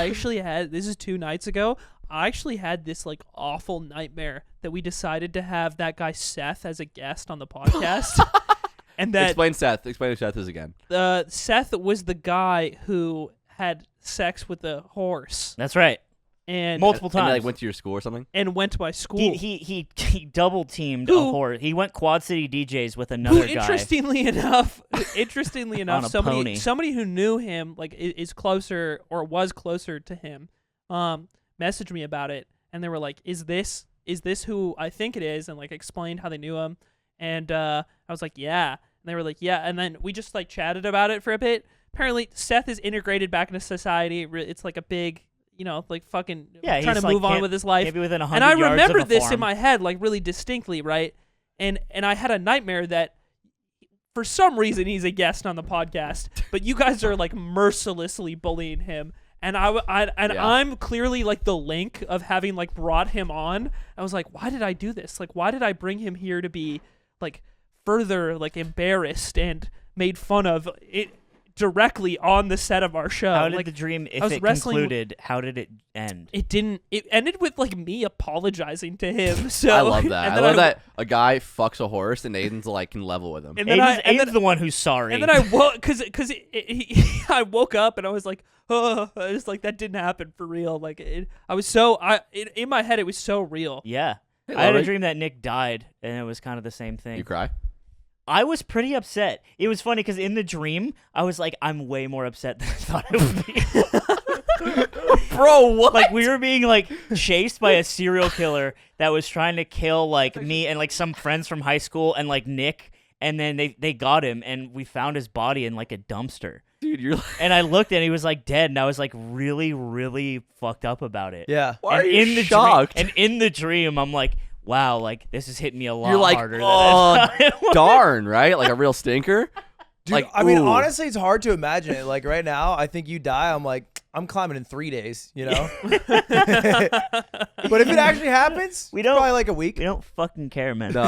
I actually had, this is 2 nights ago, I actually had this like awful nightmare that we decided to have that guy Seth as a guest on the podcast. And that Explain Seth. Explain who Seth is again. Seth was the guy who had sex with a horse. That's right. And Multiple times. And they, like, went to your school or something? And went to my school. He double teamed a horse. He went Quad City DJs with another guy. Interestingly enough, On a pony. somebody who knew him, like is closer or was closer to him, messaged me about it, and they were like, "Is this who I think it is?" And like explained how they knew him, and I was like, "Yeah," and they were like, "Yeah," and then we just like chatted about it for a bit. Apparently, Seth is integrated back into society. It's like a big, like fucking trying to move on with his life. Maybe within 100 and I yards remember of a this farm. in my head, like really distinctly, right? And I had a nightmare that for some reason he's a guest on the podcast, but you guys are like mercilessly bullying him. And I'm clearly like the link of having like brought him on. I was like, why did I do this? Like, why did I bring him here to be like further like embarrassed and made fun of it directly on the set of our show? How did like, the dream, if it concluded, how did it end? It didn't. It ended with like me apologizing to him. So I love that. And I then love that a guy fucks a horse and Aiden's like can level with him. And then Aiden's the one who's sorry. And then I woke because I woke up and I was like, oh, I was like, that didn't happen for real. Like in my head it was so real. Yeah. Hey, I had a Ludwig. dream that Nick died, and it was kind of the same thing. You cry? I was pretty upset. It was funny because in the dream, I was like, I'm way more upset than I thought it would be. Bro, what? Like, we were being, like, chased by a serial killer that was trying to kill, like, me and, like, some friends from high school and, like, Nick. And then they got him, and we found his body in, like, a dumpster. Dude, you're like... And I looked, and he was, like, dead. And I was, like, really, really fucked up about it. Yeah. Why are you shocked? And in the dream, I'm like, wow, like, this is hitting me a lot You're like, harder oh, than I thought it would. darn, right? Like a real stinker? Dude, Like, I mean, ooh. honestly, it's hard to imagine it. Like right now, I think you die. I'm like, I'm climbing in 3 days, you know? But if it actually happens, We don't- probably like a week. We don't fucking care, man. No,